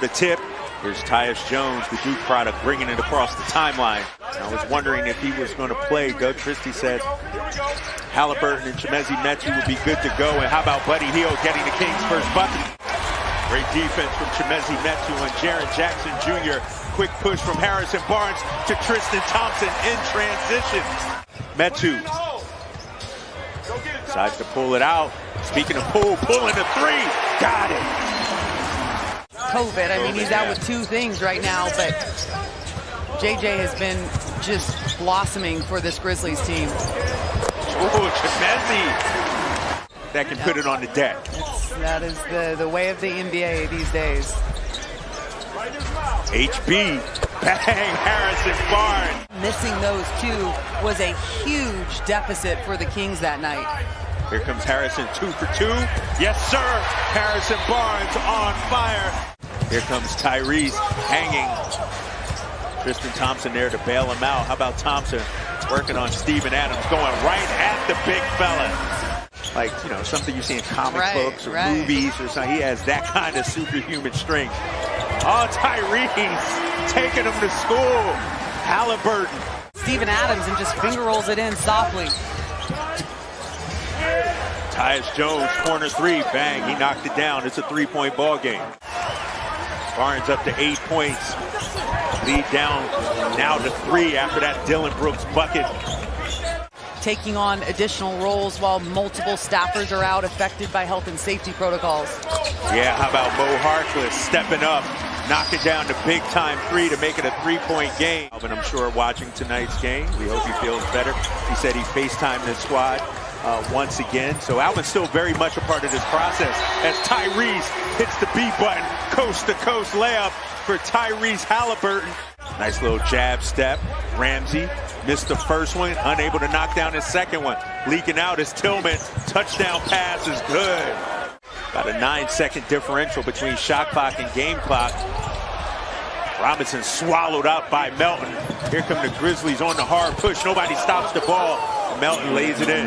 able to tip. Here's Tyus Jones, the Duke product, bringing it across the timeline. I was wondering if he was going to play. Doug Christie said Halliburton and Chimezie Metu would be good to go. And how about Buddy Hield getting the Kings' first bucket? Great defense from Chimezie Metu on Jaren Jackson Jr. Quick push from Harrison Barnes to Tristan Thompson in transition. Metu decides to pull it out. Speaking of pulling a three. Got it. COVID. I mean, he's out with two things right now, but JJ has been just blossoming for this Grizzlies team. Oh, Chimezie. That can put it on the deck. That is the way of the NBA these days. HB. Bang, Harrison Barnes. Missing those two was a huge deficit for the Kings that night. Here comes Harrison, 2 for 2. Yes, sir. Harrison Barnes on fire. Here comes Tyrese hanging. Tristan Thompson there to bail him out. How about Thompson working on Steven Adams, going right at the big fella. Like, you know, something you see in comic books or movies or something. He has that kind of superhuman strength. Oh, Tyrese taking him to school. Halliburton. Steven Adams and just finger rolls it in softly. Tyus Jones, corner three, bang, he knocked it down. It's a three-point ball game. Barnes up to 8 points. Lead down now to 3 after that Dylan Brooks bucket. Taking on additional roles while multiple staffers are out affected by health and safety protocols. Yeah, how about Mo Harkless stepping up, knocking down the big-time 3 to make it a 3-point game. Alvin, I'm sure, watching tonight's game. We hope he feels better. He said he FaceTimed his squad once again. So Alvin's still very much a part of this process as Tyrese hits the B button. Coast-to-coast layup for Tyrese Halliburton. Nice little jab step. Ramsey missed the first one, unable to knock down his second one. Leaking out is Tillman. Touchdown pass is good. About a 9-second differential between shot clock and game clock. Robinson swallowed up by Melton. Here come the Grizzlies on the hard push. Nobody stops the ball. Melton lays it in.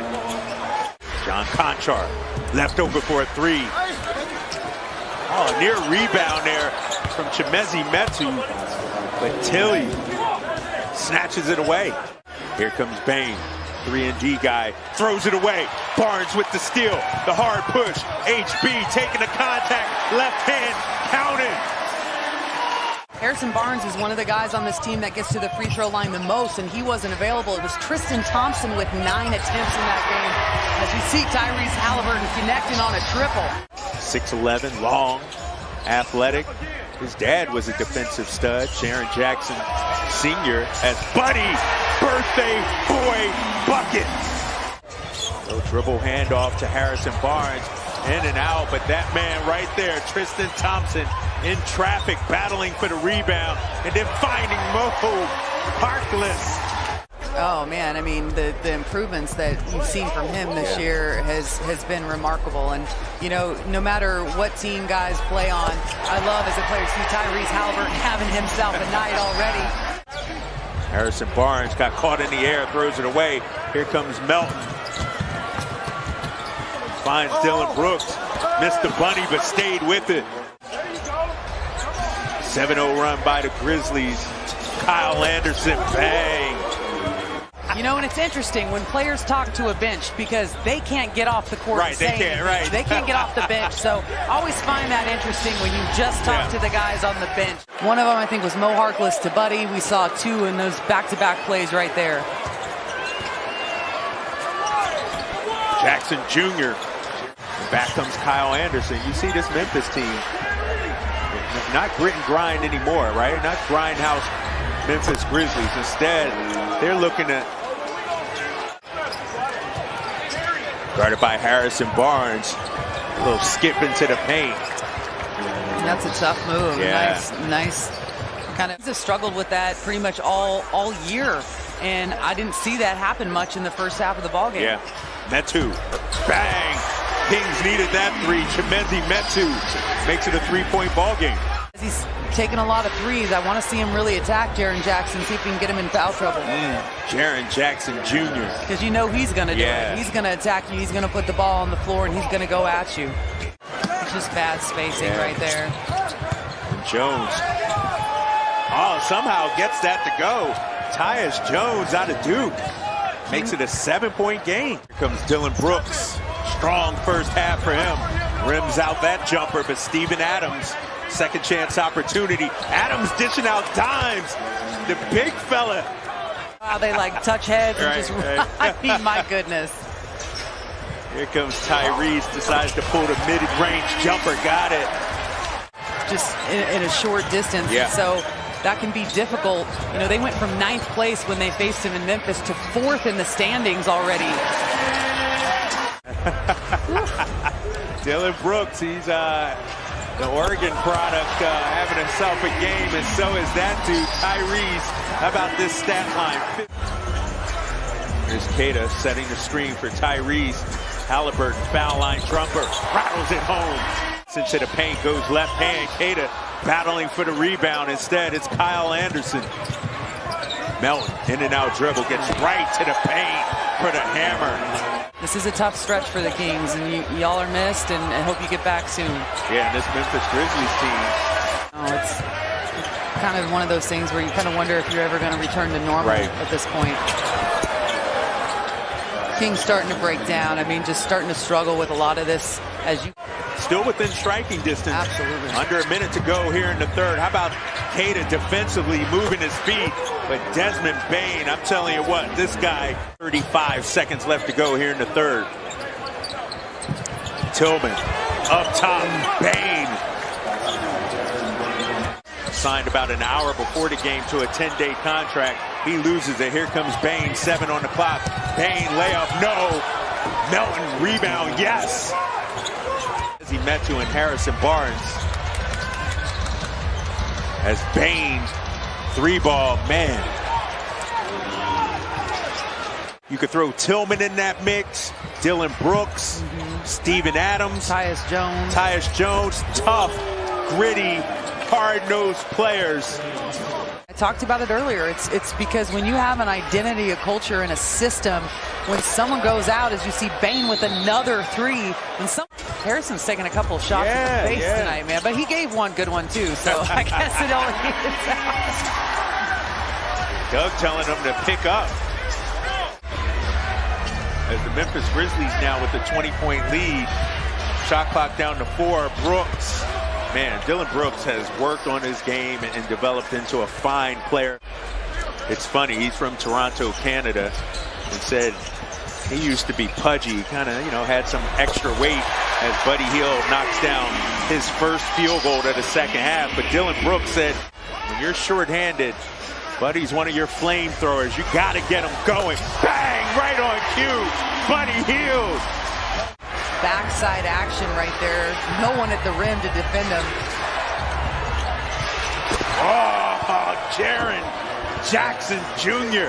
John Conchar left over for a 3. Oh, near rebound there from Chimezie Metu. But Tilly snatches it away. Here comes Bain. 3-and-D guy throws it away. Barnes with the steal. The hard push. HB taking the contact. Left hand counted. Harrison Barnes is one of the guys on this team that gets to the free throw line the most, and he wasn't available. It was Tristan Thompson with 9 attempts in that game. As you see Tyrese Halliburton connecting on a triple. 6'11", long, athletic. His dad was a defensive stud, Jaren Jackson Sr. as Buddy, birthday boy bucket. No dribble handoff to Harrison Barnes. In and out, but that man right there, Tristan Thompson, in traffic, battling for the rebound, and then finding Mo Harkless. Oh man, I mean the improvements that you've seen from him this year has been remarkable. And you know, no matter what team guys play on, I love as a player to see Tyrese Halliburton having himself a night already. Harrison Barnes got caught in the air, throws it away. Here comes Melton. Finds Dylan Brooks. Missed the bunny, but stayed with it. 7-0 run by the Grizzlies. Kyle Anderson, bang. You know, and it's interesting when players talk to a bench because they can't get off the court. Right, they can't, They can't get off the bench. So I always find that interesting when you just talk to the guys on the bench. One of them, I think, was Mo Harkless to Buddy. We saw 2 in those back-to-back plays right there. Jackson Jr. Back comes Kyle Anderson. You see this Memphis team, not grit and grind anymore, right? Not grindhouse Memphis Grizzlies. Instead, they're looking at, guarded by Harrison Barnes, a little skip into the paint. That's a tough move. Yeah. Nice. Kind of just struggled with that pretty much all year, and I didn't see that happen much in the first half of the ballgame. Yeah, Metu, bang. Kings needed that 3. Chimezie Metu makes it a 3-point ball game. He's taking a lot of threes. I want to see him really attack Jaren Jackson, see if we can get him in foul trouble. Jaren Jackson Jr. Because you know he's going to do it. He's going to attack you. He's going to put the ball on the floor, and he's going to go at you. It's just bad spacing right there. Jones. Oh, somehow gets that to go. Tyus Jones out of Duke. Makes it a 7-point game. Here comes Dylan Brooks. Strong first half for him. Rims out that jumper, but Steven Adams, second chance opportunity. Adams dishing out dimes. The big fella. Wow, they like touch heads and just, I mean, my goodness. Here comes Tyrese, decides to pull the mid-range jumper, got it. Just in a short distance, yeah. So that can be difficult. You know, they went from 9th place when they faced him in Memphis to 4th in the standings already. Dylan Brooks, he's the Oregon product, having himself a game, and so is that dude, Tyrese. How about this stat line? Here's Keita setting the screen for Tyrese. Halliburton, foul line jumper, rattles it home. Into the paint, goes left hand. Keita battling for the rebound. Instead, it's Kyle Anderson. Melton, in and out dribble, gets right to the paint for the hammer. This is a tough stretch for the Kings, and y'all are missed, and I hope you get back soon. Yeah, and this Memphis Grizzlies team. Oh, it's kind of one of those things where you kind of wonder if you're ever going to return to normal at this point. Kings starting to break down. I mean, just starting to struggle with a lot of this as you... Still within striking distance. Absolutely. Under a minute to go here in the third. How about Keita defensively moving his feet? But Desmond Bane, I'm telling you what, this guy, 35 seconds left to go here in the third. Tillman up top, Bane. Signed about an hour before the game to a 10-day contract. He loses it. Here comes Bane, 7 on the clock. Bane layup, no. Melton rebound, yes. As he met to in Harrison Barnes. As Bane, 3-ball, man. You could throw Tillman in that mix. Dylan Brooks, Steven Adams. Tyus Jones, tough, gritty, hard-nosed players. I talked about it earlier. It's because when you have an identity, a culture, and a system, when someone goes out, as you see Bane with another 3, when Harrison's taking a couple of shots in the face tonight, man, but he gave one good one too, so I guess it only is out. Doug telling them to pick up. As the Memphis Grizzlies now with a 20-point lead. Shot clock down to 4. Brooks. Man, Dylan Brooks has worked on his game and developed into a fine player. It's funny, he's from Toronto, Canada, and said he used to be pudgy, kind of, had some extra weight as Buddy Hield knocks down his first field goal of the second half. But Dylan Brooks said, when you're shorthanded, Buddy's one of your flamethrowers. You got to get him going. Bang! Right on cue. Buddy Hield. Backside action right there. No one at the rim to defend him. Oh, Jaren Jackson Jr.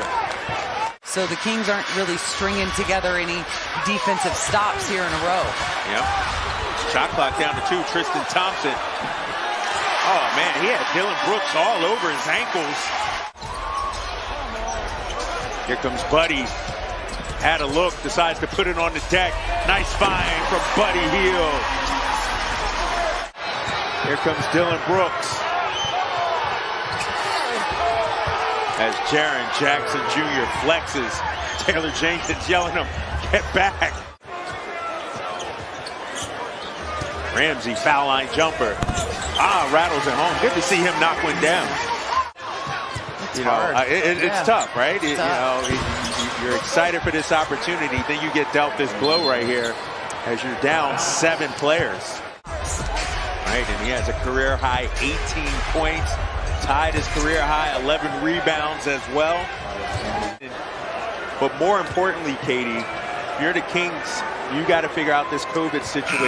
So the Kings aren't really stringing together any defensive stops here in a row. Yep. Shot clock down to 2. Tristan Thompson. Oh, man, he had Dylan Brooks all over his ankles. Here comes Buddy. Had a look, decides to put it on the deck. Nice find from Buddy Hield. Here comes Dylan Brooks. As Jaren Jackson Jr. flexes. Taylor Jenkins yelling him, get back. Ramsey, foul line jumper. Rattles it home. Good to see him knock one down. It's tough, right? It's tough. You're excited for this opportunity. Then you get dealt this blow right here as you're down 7 players. Right, and he has a career high 18 points. Tied his career high 11 rebounds as well. But more importantly, Katie, if you're the Kings, you got to figure out this COVID situation.